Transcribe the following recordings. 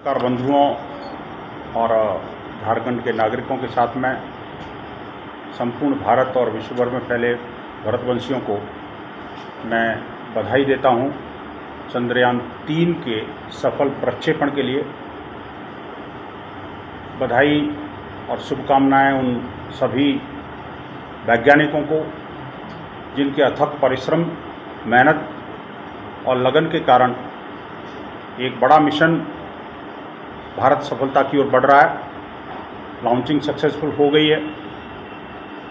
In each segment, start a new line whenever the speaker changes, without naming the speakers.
Car बंधुओं और झारखंड के नागरिकों के साथ में संपूर्ण भारत और विश्व भर में फैले भारतवंशियों को मैं बधाई देता हूं चंद्रयान 3 के सफल प्रक्षेपण के लिए। बधाई और शुभकामनाएं उन सभी वैज्ञानिकों को जिनके अथक परिश्रम, मेहनत और लगन के कारण एक बड़ा मिशन भारत सफलता की ओर बढ़ रहा है। लॉन्चिंग सक्सेसफुल हो गई है,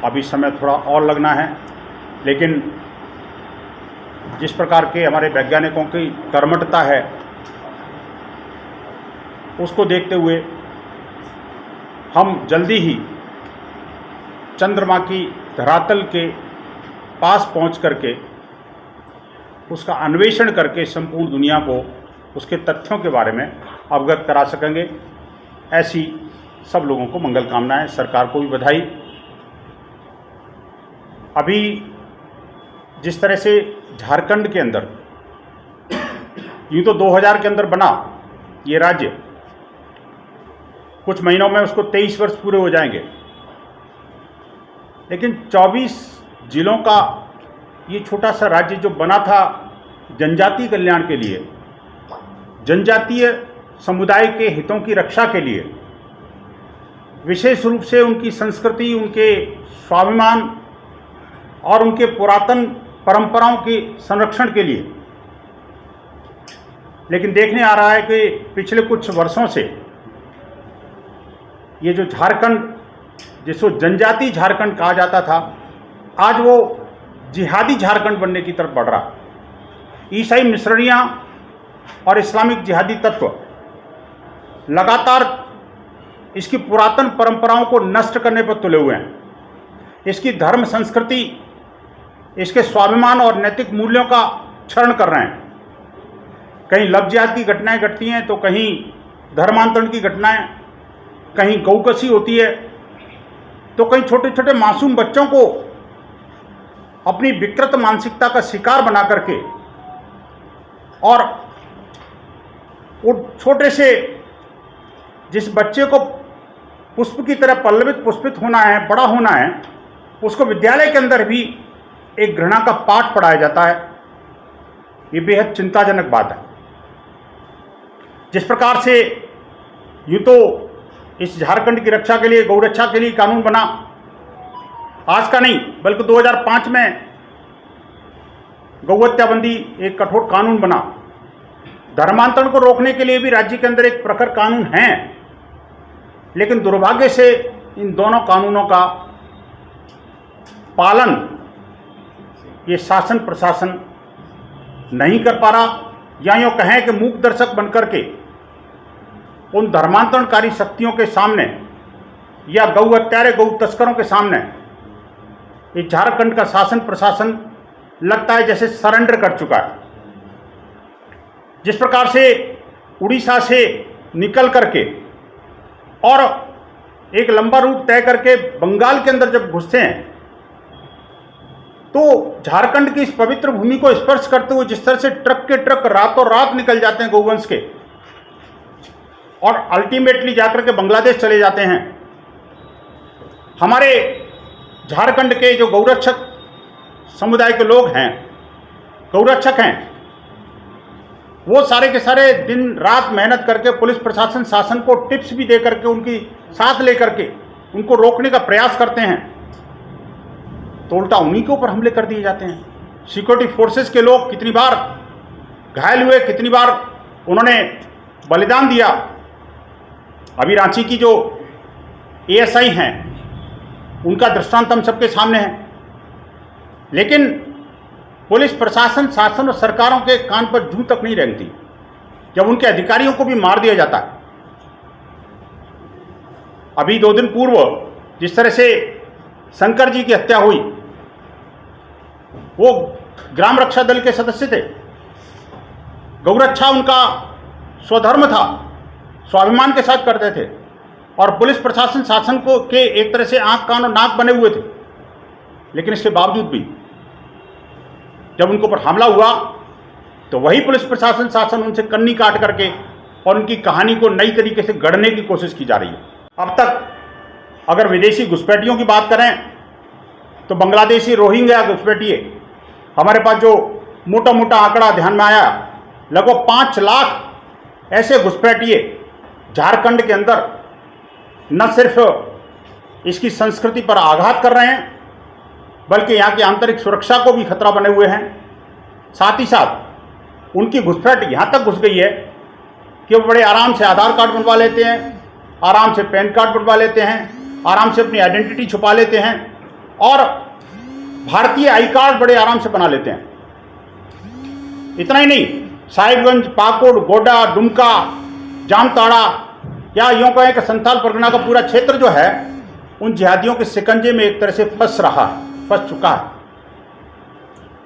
अभी समय थोड़ा और लगना है, लेकिन जिस प्रकार के हमारे वैज्ञानिकों की कर्मठता है उसको देखते हुए हम जल्दी ही चंद्रमा की धरातल के पास पहुंच करके उसका अन्वेषण करके संपूर्ण दुनिया को उसके तथ्यों के बारे में अवगत करा सकेंगे। ऐसी सब लोगों को मंगल कामनाएं, सरकार को भी बधाई। अभी जिस तरह से झारखंड के अंदर यूँ तो 2000 के अंदर बना ये राज्य, कुछ महीनों में उसको 23 वर्ष पूरे हो जाएंगे, लेकिन 24 जिलों का ये छोटा सा राज्य जो बना था जनजातीय कल्याण के लिए, जनजातीय समुदाय के हितों की रक्षा के लिए, विशेष रूप से उनकी संस्कृति, उनके स्वाभिमान और उनके पुरातन परंपराओं के संरक्षण के लिए। लेकिन देखने आ रहा है कि पिछले कुछ वर्षों से ये जो झारखंड, जिसको जनजातीय झारखंड कहा जाता था, आज वो जिहादी झारखंड बनने की तरफ बढ़ रहा। ईसाई मिशनरियां और इस्लामिक जिहादी तत्व लगातार इसकी पुरातन परंपराओं को नष्ट करने पर तुले हुए हैं। इसकी धर्म संस्कृति, इसके स्वाभिमान और नैतिक मूल्यों का क्षरण कर रहे हैं। कहीं लव जिहाद की घटनाएं घटती हैं तो कहीं धर्मांतरण की घटनाएं, कहीं गौकसी होती है तो कहीं छोटे छोटे मासूम बच्चों को अपनी विकृत मानसिकता का शिकार बना करके और वो छोटे से जिस बच्चे को पुष्प की तरह पल्लवित पुष्पित होना है, बड़ा होना है, उसको विद्यालय के अंदर भी एक घृणा का पाठ पढ़ाया जाता है। ये बेहद चिंताजनक बात है। जिस प्रकार से यूँ तो इस झारखंड की रक्षा के लिए, गौरक्षा के लिए कानून बना, आज का नहीं बल्कि 2005 में गौहत्याबंदी एक कठोर कानून बना। धर्मांतरण को रोकने के लिए भी राज्य के अंदर एक प्रखर कानून है, लेकिन दुर्भाग्य से इन दोनों कानूनों का पालन ये शासन प्रशासन नहीं कर पा रहा, या यूँ कहें कि मूक दर्शक बनकर के उन धर्मांतरणकारी शक्तियों के सामने या गौ हत्यारे, गौ तस्करों के सामने ये झारखंड का शासन प्रशासन लगता है जैसे सरेंडर कर चुका है। जिस प्रकार से उड़ीसा से निकल करके और एक लंबा रूट तय करके बंगाल के अंदर जब घुसते हैं तो झारखंड की इस पवित्र भूमि को स्पर्श करते हुए जिस तरह से ट्रक के ट्रक रातों रात निकल जाते हैं गौवंश के और अल्टीमेटली जाकर के बांग्लादेश चले जाते हैं, हमारे झारखंड के जो गौरक्षक समुदाय के लोग हैं, गौरक्षक हैं, वो सारे के सारे दिन रात मेहनत करके पुलिस प्रशासन शासन को टिप्स भी दे करके उनकी साथ लेकर के उनको रोकने का प्रयास करते हैं, तो उल्टा उन्हीं के ऊपर हमले कर दिए जाते हैं। सिक्योरिटी फोर्सेस के लोग कितनी बार घायल हुए, कितनी बार उन्होंने बलिदान दिया। अभी रांची की जो एएसआई हैं उनका दृष्टांत हम सबके सामने है, लेकिन पुलिस प्रशासन, शासन और सरकारों के कान पर जूं तक नहीं रेंगती जब उनके अधिकारियों को भी मार दिया जाता है। अभी 2 दिन पूर्व जिस तरह से शंकर जी की हत्या हुई, वो ग्राम रक्षा दल के सदस्य थे, गौरक्षा उनका स्वधर्म था, स्वाभिमान के साथ करते थे, और पुलिस प्रशासन शासन को के एक तरह से आंख कान और नाक बने हुए थे। लेकिन इसके बावजूद भी जब उनके ऊपर हमला हुआ तो वही पुलिस प्रशासन शासन उनसे कन्नी काट करके और उनकी कहानी को नई तरीके से गढ़ने की कोशिश की जा रही है। अब तक अगर विदेशी घुसपैठियों की बात करें तो बांग्लादेशी रोहिंग्या घुसपैठिए, हमारे पास जो मोटा मोटा आंकड़ा ध्यान में आया, लगभग 5 लाख ऐसे घुसपैठिए झारखंड के अंदर न सिर्फ इसकी संस्कृति पर आघात कर रहे हैं, बल्कि यहाँ की आंतरिक सुरक्षा को भी खतरा बने हुए हैं। साथ ही साथ उनकी घुसपैठ यहाँ तक घुस गई है कि वो बड़े आराम से आधार कार्ड बनवा लेते हैं, आराम से पैन कार्ड बनवा लेते हैं, आराम से अपनी आइडेंटिटी छुपा लेते हैं और भारतीय आई कार्ड बड़े आराम से बना लेते हैं। इतना ही नहीं, साहिबगंज, पाकुड़, गोड्डा, दुमका, जामताड़ा या यूँ कहें कि संथाल परगना का पूरा क्षेत्र जो है उन जिहादियों के शिकंजे में एक तरह से फंस चुका है।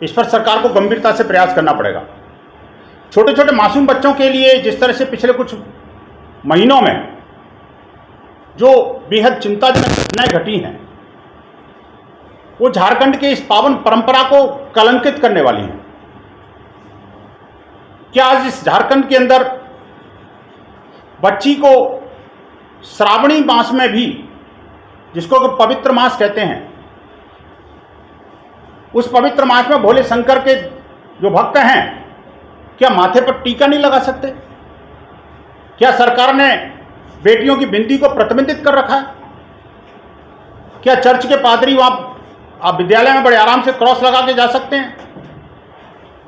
इस पर सरकार को गंभीरता से प्रयास करना पड़ेगा। छोटे छोटे मासूम बच्चों के लिए जिस तरह से पिछले कुछ महीनों में जो बेहद चिंताजनक घटनाएं घटी हैं, वो झारखंड के इस पावन परंपरा को कलंकित करने वाली हैं। क्या आज इस झारखंड के अंदर बच्ची को श्रावणी मास में भी, जिसको पवित्र मास कहते हैं, उस पवित्र मास में भोले शंकर के जो भक्त हैं, क्या माथे पर टीका नहीं लगा सकते? क्या सरकार ने बेटियों की बिंदी को प्रतिबंधित कर रखा है? क्या चर्च के पादरी वहां आप विद्यालय में बड़े आराम से क्रॉस लगा के जा सकते हैं,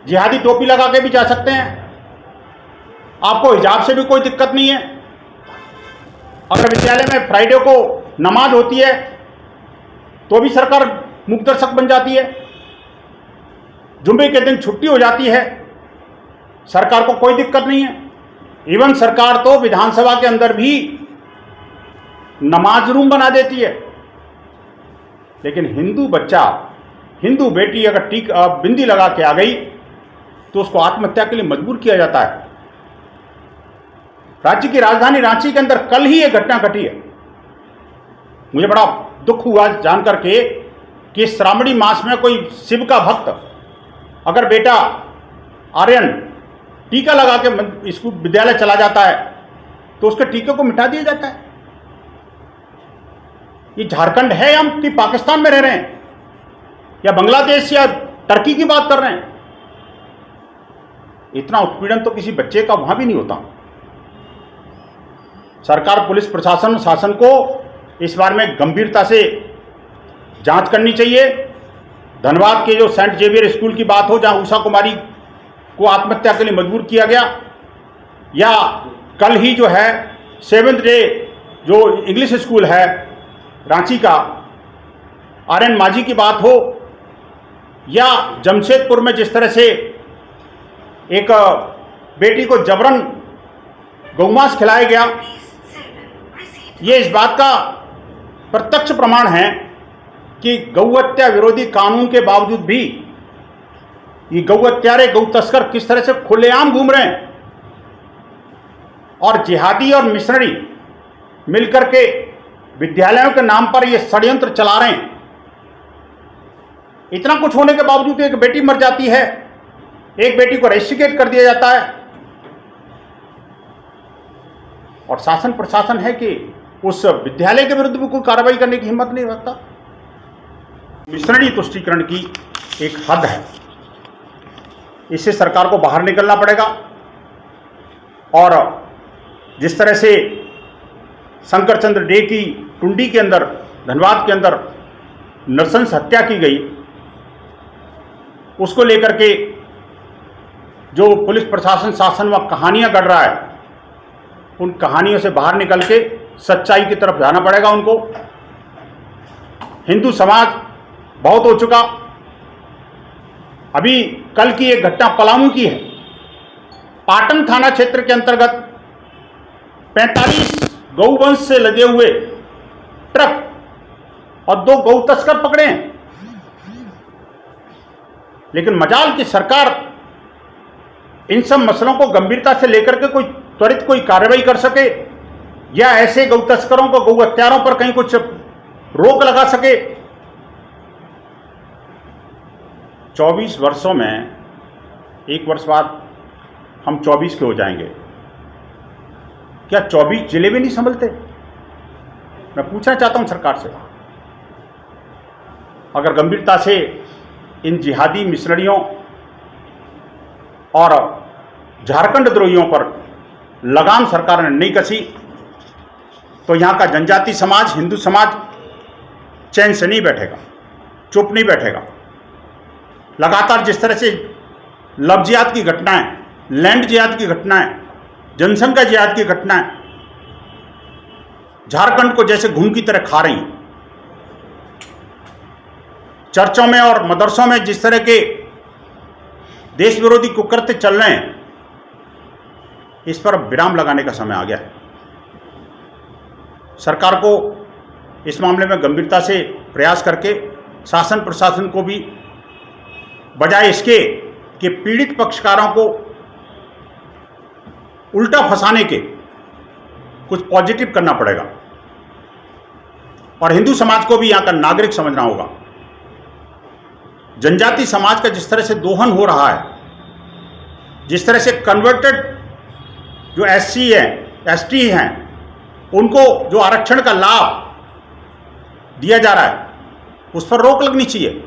जिहादी टोपी लगा के भी जा सकते हैं, आपको हिजाब से भी कोई दिक्कत नहीं है। अगर विद्यालय में फ्राइडे को नमाज होती है तो भी सरकार मुख दर्शक बन जाती है, जुम्मे के दिन छुट्टी हो जाती है, सरकार को कोई दिक्कत नहीं है। इवन सरकार तो विधानसभा के अंदर भी नमाज रूम बना देती है। लेकिन हिंदू बच्चा, हिंदू बेटी अगर बिंदी लगा के आ गई तो उसको आत्महत्या के लिए मजबूर किया जाता है। राज्य की राजधानी रांची के अंदर कल ही एक घटना घटी है। मुझे बड़ा दुख हुआ जानकर के कि श्रावणी मास में कोई शिव का भक्त अगर बेटा आर्यन टीका लगा के स्कूल विद्यालय चला जाता है तो उसके टीके को मिटा दिया जाता है। ये झारखंड है हम कि पाकिस्तान में रह रहे हैं या बांग्लादेश या टर्की की बात कर रहे हैं? इतना उत्पीड़न तो किसी बच्चे का वहां भी नहीं होता। सरकार, पुलिस प्रशासन, शासन को इस बारे में गंभीरता से जांच करनी चाहिए। धनबाद के जो सेंट जेवियर स्कूल की बात हो, जहां उषा कुमारी को आत्महत्या के लिए मजबूर किया गया, या कल ही जो है 7th डे जो इंग्लिश स्कूल है रांची का, आर्यन माझी की बात हो, या जमशेदपुर में जिस तरह से एक बेटी को जबरन गौमांस खिलाया गया, ये इस बात का प्रत्यक्ष प्रमाण है कि गौहत्या विरोधी कानून के बावजूद भी ये गौ हत्यारे, गौ तस्कर किस तरह से खुलेआम घूम रहे हैं और जिहादी और मिशनरी मिलकर के विद्यालयों के नाम पर ये षड्यंत्र चला रहे हैं। इतना कुछ होने के बावजूद एक बेटी मर जाती है, एक बेटी को रेस्ट्रिकेट कर दिया जाता है और शासन प्रशासन है कि उस विद्यालय के विरुद्ध भी कोई कार्रवाई करने की हिम्मत नहीं रखता। मिशनरी तुष्टीकरण की एक हद है, इससे सरकार को बाहर निकलना पड़ेगा। और जिस तरह से शंकर चंद्र डे की टुंडी के अंदर, धनबाद के अंदर नृशंस हत्या की गई, उसको लेकर के जो पुलिस प्रशासन, शासन व कहानियां गढ़ रहा है, उन कहानियों से बाहर निकल के सच्चाई की तरफ जाना पड़ेगा उनको। हिंदू समाज बहुत हो चुका। अभी कल की एक घटना पलामू की है। पाटन थाना क्षेत्र के अंतर्गत 45 गौवंश से लदे हुए ट्रक और 2 गौ तस्कर पकड़े हैं। लेकिन मजाल की सरकार इन सब मसलों को गंभीरता से लेकर के कोई त्वरित कोई कार्रवाई कर सके या ऐसे गौ तस्करों को, गौ हत्यारों पर कहीं कुछ रोक लगा सके। 24 वर्षों में एक वर्ष बाद हम 24 के हो जाएंगे। क्या 24 जिले भी नहीं संभलते? मैं पूछना चाहता हूं सरकार से, अगर गंभीरता से इन जिहादी मिसरणियों और झारखंड द्रोहियों पर लगाम सरकार ने नहीं कसी तो यहाँ का जनजाति समाज, हिंदू समाज चैन से नहीं बैठेगा, चुप नहीं बैठेगा। लगातार जिस तरह से लव जिहाद की घटनाएं, लैंड जिहाद की घटनाएं, जनसंख्या जिहाद की घटनाएं झारखंड को जैसे घुन की तरह खा रही हैं, चर्चों में और मदरसों में जिस तरह के देश विरोधी कुकृत्य चल रहे हैं, इस पर विराम लगाने का समय आ गया है। सरकार को इस मामले में गंभीरता से प्रयास करके शासन प्रशासन को भी बजाय इसके कि पीड़ित पक्षकारों को उल्टा फंसाने के कुछ पॉजिटिव करना पड़ेगा और हिंदू समाज को भी यहां का नागरिक समझना होगा। जनजाति समाज का जिस तरह से दोहन हो रहा है, जिस तरह से कन्वर्टेड जो एससी है, एसटी हैं, उनको जो आरक्षण का लाभ दिया जा रहा है, उस पर रोक लगनी चाहिए।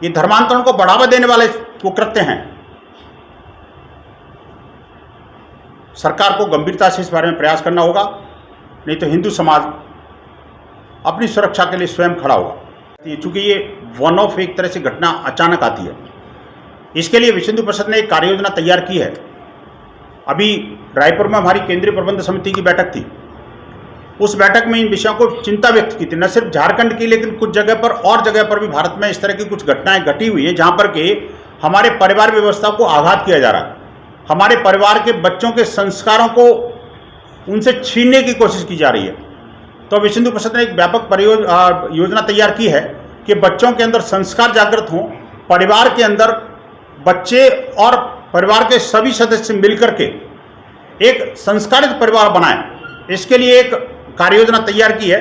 ये धर्मांतरण को बढ़ावा देने वाले कुकृत्य हैं। सरकार को गंभीरता से इस बारे में प्रयास करना होगा, नहीं तो हिंदू समाज अपनी सुरक्षा के लिए स्वयं खड़ा होगा। चूंकि ये वन ऑफ एक तरह से घटना अचानक आती है, इसके लिए विश्व हिंदू परिषद ने एक कार्य योजना तैयार की है। अभी रायपुर में हमारी केंद्रीय प्रबंध समिति की बैठक थी, उस बैठक में इन विषयों को चिंता व्यक्त की थी, न सिर्फ झारखंड की लेकिन कुछ जगह पर और जगह पर भी भारत में इस तरह की कुछ घटनाएं घटी हुई है जहां पर के हमारे परिवार व्यवस्था को आघात किया जा रहा है, हमारे परिवार के बच्चों के संस्कारों को उनसे छीनने की कोशिश की जा रही है। तो विश्व हिंदू परिषद ने एक व्यापक योजना तैयार की है कि बच्चों के अंदर संस्कार जागृत हों, परिवार के अंदर बच्चे और परिवार के सभी सदस्य मिलकर के एक संस्कारित परिवार बनाएं। इसके लिए एक कार्य योजना तैयार की है,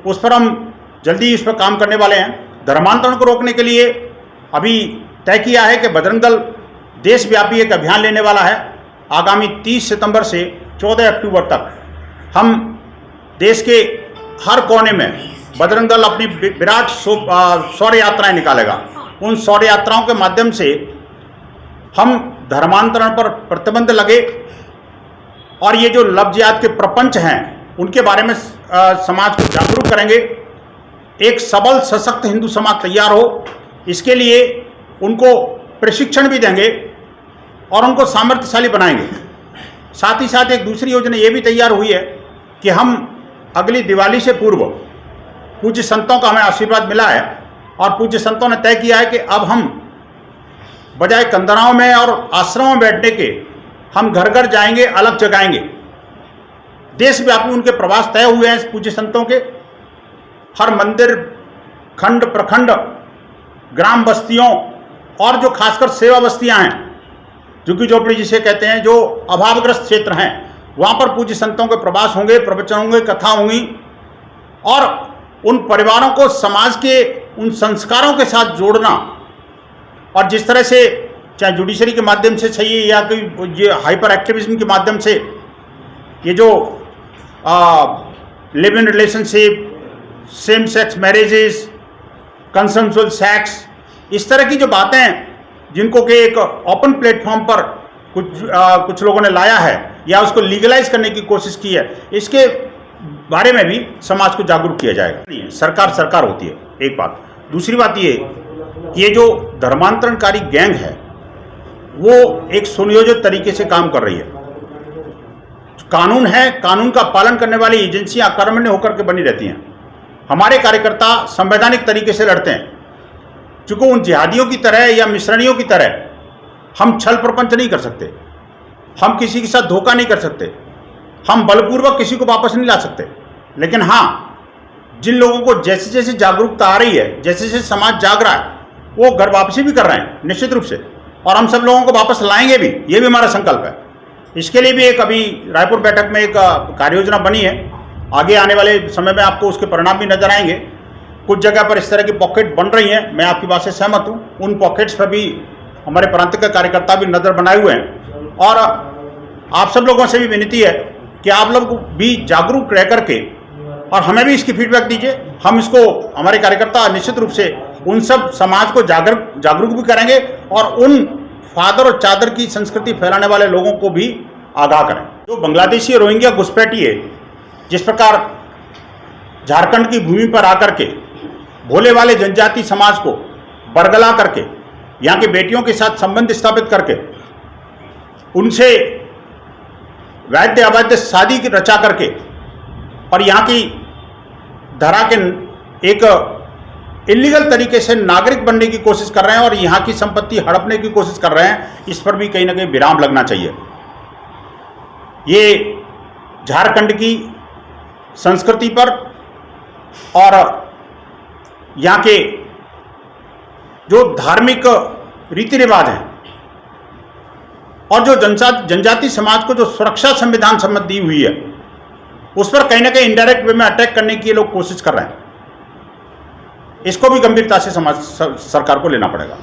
उस पर हम जल्दी इस पर काम करने वाले हैं। धर्मांतरण को रोकने के लिए अभी तय किया है कि बजरंग दल देशव्यापी एक अभियान लेने वाला है। आगामी 30 सितंबर से 14 अक्टूबर तक हम देश के हर कोने में बजरंग दल अपनी विराट शौर्य यात्राएं निकालेगा। उन शौर्य यात्राओं के माध्यम से हम धर्मांतरण पर प्रतिबंध लगे और ये जो लव जिहाद के प्रपंच हैं उनके बारे में समाज को जागरूक करेंगे। एक सबल सशक्त हिंदू समाज तैयार हो, इसके लिए उनको प्रशिक्षण भी देंगे और उनको सामर्थ्यशाली बनाएंगे। साथ ही साथ एक दूसरी योजना ये भी तैयार हुई है कि हम अगली दिवाली से पूर्व, पूज्य संतों का हमें आशीर्वाद मिला है और पूज्य संतों ने तय किया है कि अब हम बजाय कंदराओं में और आश्रमों में बैठने के हम घर घर जाएंगे, अलग जगाएंगे। देशव्यापी उनके प्रवास तय हुए हैं पूज्य संतों के। हर मंदिर, खंड, प्रखंड, ग्राम बस्तियों और जो खासकर सेवा बस्तियां हैं, झुग्गी झोपड़ी जिसे कहते हैं, जो अभावग्रस्त क्षेत्र हैं, वहां पर पूज्य संतों के प्रवास होंगे, प्रवचन होंगे, कथा होंगी और उन परिवारों को समाज के उन संस्कारों के साथ जोड़ना। और जिस तरह से चाहे जुडिशरी के माध्यम से चाहिए या कोई ये हाइपर एक्टिविज्म के माध्यम से ये जो live in relationship, same sex marriages, consensual sex, इस तरह की जो बातें हैं जिनको कि एक ओपन प्लेटफॉर्म पर कुछ लोगों ने लाया है या उसको लीगलाइज करने की कोशिश की है, इसके बारे में भी समाज को जागरूक किया जाएगा। नहीं, सरकार होती है एक बात। दूसरी बात ये कि ये जो धर्मांतरणकारी गैंग है वो एक सुनियोजित तरीके से काम कर रही है। कानून है, कानून का पालन करने वाली एजेंसियां अकर्मण्य होकर के बनी रहती हैं। हमारे कार्यकर्ता संवैधानिक तरीके से लड़ते हैं। चूंकि उन जिहादियों की तरह या मिश्रणियों की तरह हम छल प्रपंच नहीं कर सकते, हम किसी के साथ धोखा नहीं कर सकते, हम बलपूर्वक किसी को वापस नहीं ला सकते। लेकिन हाँ, जिन लोगों को जैसे जैसे जागरूकता आ रही है, जैसे जैसे समाज जाग रहा है, वो घर वापसी भी कर रहे हैं निश्चित रूप से, और हम सब लोगों को वापस लाएंगे भी, ये भी हमारा संकल्प है। इसके लिए भी एक अभी रायपुर बैठक में एक कार्य योजना बनी है। आगे आने वाले समय में आपको उसके परिणाम भी नजर आएंगे। कुछ जगह पर इस तरह की पॉकेट बन रही हैं, मैं आपकी बात से सहमत हूँ। उन पॉकेट्स पर भी हमारे प्रांत के कार्यकर्ता भी नज़र बनाए हुए हैं और आप सब लोगों से भी विनती है कि आप लोग भी जागरूक रह करके, और हमें भी इसकी फीडबैक दीजिए, हम इसको हमारे कार्यकर्ता निश्चित रूप से उन सब समाज को जागरूक भी करेंगे और उन फादर और चादर की संस्कृति फैलाने वाले लोगों को भी आगाह करें। जो बांग्लादेशी रोहिंग्या घुसपैठी है, जिस प्रकार झारखंड की भूमि पर आकर के भोले वाले जनजाति समाज को बरगला करके यहाँ की बेटियों के साथ संबंध स्थापित करके उनसे वैध अवैध शादी रचा करके और यहाँ की धरा के एक इलीगल तरीके से नागरिक बनने की कोशिश कर रहे हैं और यहाँ की संपत्ति हड़पने की कोशिश कर रहे हैं, इस पर भी कहीं ना कहीं विराम लगना चाहिए। ये झारखंड की संस्कृति पर और यहाँ के जो धार्मिक रीति रिवाज हैं और जो जनजाति समाज को जो सुरक्षा संविधान सम्मत दी हुई है, उस पर कहीं ना कहीं इनडायरेक्ट वे में अटैक करने की ये लोग कोशिश कर रहे हैं। इसको भी गंभीरता से सरकार को लेना पड़ेगा।